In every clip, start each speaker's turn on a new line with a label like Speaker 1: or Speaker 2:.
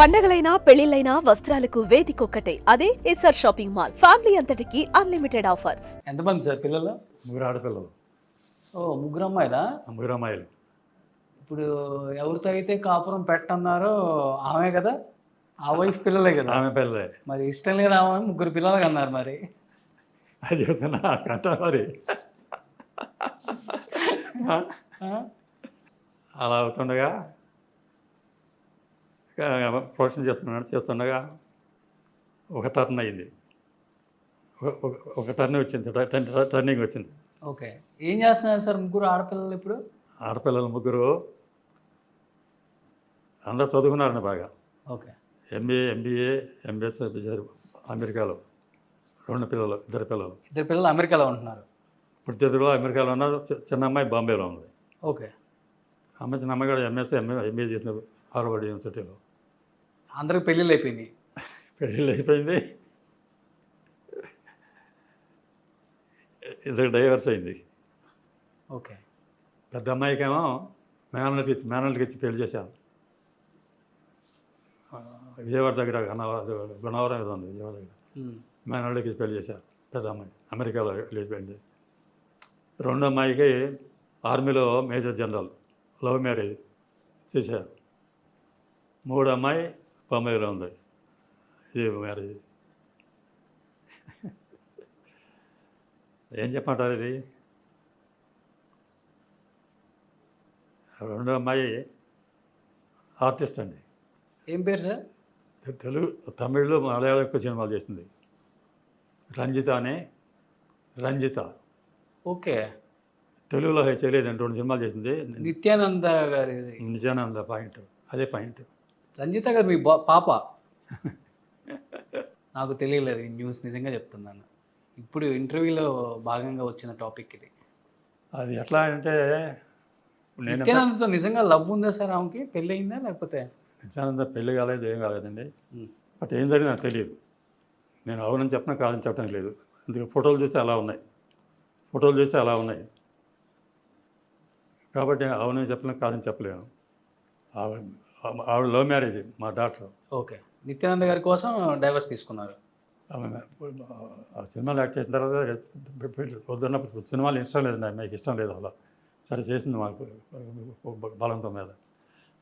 Speaker 1: పండగలైనా పెళ్లిళ్లైనా వస్త్రాలకు వేదికొక్కటే, అదే SR shopping mall. Family అంతటికి unlimited offers.
Speaker 2: ఎంతమంది సార్ పిల్లలు?
Speaker 3: ముగ్గురు ఆడపిల్లలు.
Speaker 2: ఓ ముగ్గురు అమ్మాయిలా?
Speaker 3: ముగ్గురు అమ్మాయిలు.
Speaker 2: ఇప్పుడు ఎవరితో అయితే కాపురం పెట్టన్నారో ఆమె కదా, ఆ వైఫ్ పిల్లలే కదా.
Speaker 3: ఆమె పిల్లలే.
Speaker 2: మరి ఇష్టం లేదు ఆమె ముగ్గురు పిల్లలకి అన్నారు. మరి
Speaker 3: అది చెప్తున్నా కంట మరి అలా అవుతుండగా పోషణ చేస్తుండగా ఒక టర్న్ అయింది, ఒక టర్న్ వచ్చింది, టర్నింగ్ వచ్చింది.
Speaker 2: ఓకే, ఏం చేస్తున్నారు సార్ ముగ్గురు ఆడపిల్లలు ఇప్పుడు?
Speaker 3: ఆడపిల్లలు ముగ్గురు అందరూ చదువుకున్నారండి బాగా.
Speaker 2: ఓకే,
Speaker 3: ఎంబీఏ ఎంబీఎస్ చేశారు అమెరికాలో. ఇద్దరు పిల్లలు
Speaker 2: అమెరికాలో ఉంటున్నారు.
Speaker 3: ఇప్పుడు తెలుగులో అమెరికాలో ఉన్నారు. చిన్న అమ్మాయి బాంబేలో ఉంది.
Speaker 2: ఓకే,
Speaker 3: అమ్మాయి చిన్న అమ్మాయి కూడా ఎంఏ చేసిన హార్వర్డ్ యూనివర్సిటీలో.
Speaker 2: అందరికి పెళ్ళిళ్ళు అయిపోయింది.
Speaker 3: పెళ్ళిళ్ళు అయిపోయింది, ఇద్దరు డైవర్స్ అయింది.
Speaker 2: ఓకే,
Speaker 3: పెద్ద అమ్మాయికేమో మేనల్కి ఇచ్చి పెళ్లి చేశాను. విజయవాడ దగ్గర గుణవరం ఏదో ఉంది, విజయవాడ దగ్గర. మేనల్కి ఇచ్చి పెళ్లి చేశారు. పెద్ద అమ్మాయి అమెరికాలో వెళ్ళిపోయింది. రెండో అమ్మాయికి ఆర్మీలో మేజర్ జనరల్, లవ్ మ్యారేజ్ చేశారు. మూడో అమ్మాయి బొంబాయిలో ఉంది, ఇది మ్యారేజ్. ఏం చెప్పమంటారు ఇది? రెండో అమ్మాయి ఆర్టిస్ట్ అండి.
Speaker 2: ఏం పేరు సార్?
Speaker 3: తమిళ్లో మలయాళం ఎక్కువ సినిమాలు చేసింది. రంజిత.
Speaker 2: ఓకే,
Speaker 3: తెలుగులో చేయలేదండి, 2 సినిమాలు చేసింది.
Speaker 2: నిత్యానంద గారి.
Speaker 3: నిత్యానంద పాయింట్, అదే పాయింట్.
Speaker 2: రంజిత గారు మీ పాప? నాకు తెలియలేదు ఈ న్యూస్, నిజంగా చెప్తున్నాను. ఇప్పుడు ఇంటర్వ్యూలో భాగంగా వచ్చిన టాపిక్ ఇది.
Speaker 3: అది ఎట్లా అంటే, నేను
Speaker 2: నిత్యానందతో నిజంగా లవ్ ఉందా సార్? ఆమెకి పెళ్ళి అయిందా లేకపోతే?
Speaker 3: నిత్యానంద పెళ్లి కాలేదు, ఏం కాలేదండి. బట్ ఏం జరిగింది నాకు తెలియదు. నేను అవునని చెప్పినా కాదని చెప్పడం లేదు. అందుకే ఫోటోలు చూస్తే అలా ఉన్నాయి. కాబట్టి అవునని చెప్పినా కాదని చెప్పలేను. ఆవిడ లవ్ మ్యారేజ్, మా డాక్టర్.
Speaker 2: ఓకే, నిత్యానంద గారి కోసం డైవర్స్ తీసుకున్నారు.
Speaker 3: ఆమె సినిమాలు యాక్ట్ చేసిన తర్వాత వద్దన్నప్పుడు సినిమాలు ఇష్టం లేదండి, ఆమెకి ఇష్టం లేదు. అలా సరే చేసింది మాకు బలంతో మీద.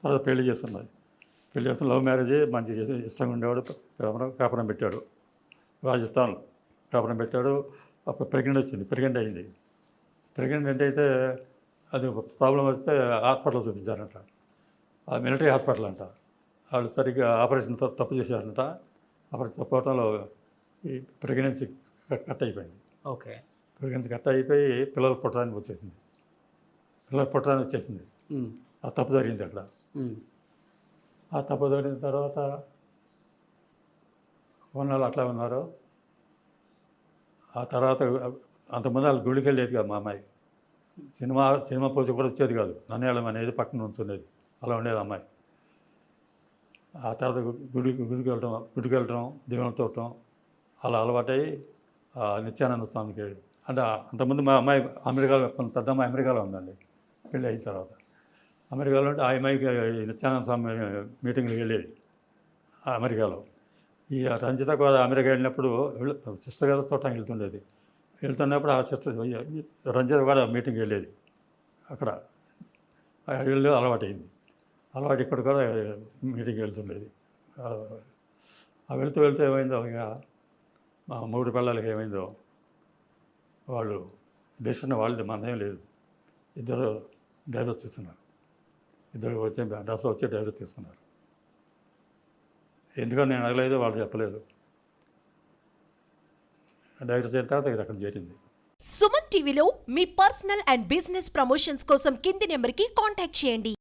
Speaker 3: తర్వాత పెళ్లి చేస్తున్న లవ్ మ్యారేజ్, మంచి ఇష్టంగా ఉండేవాడు. కాపురం పెట్టాడు, రాజస్థాన్లో కాపురం పెట్టాడు. అప్పుడు ప్రెగ్నెంట్ అయింది. ప్రెగ్నెంట్ అయితే అది ఒక ప్రాబ్లం వస్తే హాస్పిటల్ చూపించారంట. ఆ మిలిటరీ హాస్పిటల్ అంట. వాళ్ళు సరిగ్గా ఆపరేషన్ తప్పు చేశారంట. ఆపరేషన్ తప్పవటంలో ఈ ప్రెగ్నెన్సీ కట్ అయిపోయింది.
Speaker 2: ఓకే,
Speaker 3: ప్రెగ్నెన్సీ కట్ అయిపోయి పిల్లలు పుట్టడానికి వచ్చేసింది. ఆ తప్పు జరిగింది అక్కడ. ఆ తప్పు జరిగిన తర్వాత కొన్నాళ్ళు అట్లా ఉన్నారు. ఆ తర్వాత అంతకుముందు వాళ్ళు గుడికి వెళ్ళేది కాదు. మా అమ్మాయి సినిమా పూజ కూడా వచ్చేది కాదు. నన్నేళ్ళం అనేది పక్కన ఉంచుండేది. అలా ఉండేది అమ్మాయి. ఆ తర్వాత గుడికి వెళ్ళటం, దేవుని తోటం అలా అలవాటై నిత్యానంద స్వామికి. అంటే అంతకుముందు మా అమ్మాయి అమెరికాలో, పెద్ద అమ్మాయి అమెరికాలో ఉందండి. పెళ్ళి అయిన తర్వాత అమెరికాలో ఉంటే ఆ అమ్మాయికి నిత్యానంద స్వామి మీటింగ్కి వెళ్ళేది అమెరికాలో. ఈ రంజిత కూడా అమెరికా వెళ్ళినప్పుడు సిస్టర్ గారు చూడటానికి వెళ్తున్నప్పుడు ఆ సిస్టర్ రంజిత కూడా మీటింగ్కి వెళ్ళేది. అక్కడ వెళ్ళి అలవాటు ఇక్కడ కూడా మీటింగ్కి వెళ్తుండేది. వెళ్తూ ఏమైందో, ఇక మా 3 పిల్లలకి ఏమైందో, వాళ్ళు డెసిషన్ వాళ్ళది, మనదేం లేదు. ఇద్దరు డైవర్స్ తీసుకున్నారు. డైవర్స్ తీసుకున్నారు. ఎందుకని నేను అడగలేదు, వాళ్ళు చెప్పలేదు. డైవర్స్ అయిన తర్వాత ఇది అక్కడ చేరింది.
Speaker 1: సుమన్ టీవీలో మీ పర్సనల్ అండ్ బిజినెస్ ప్రమోషన్స్ కోసం కింది నెంబర్కి కాంటాక్ట్ చేయండి.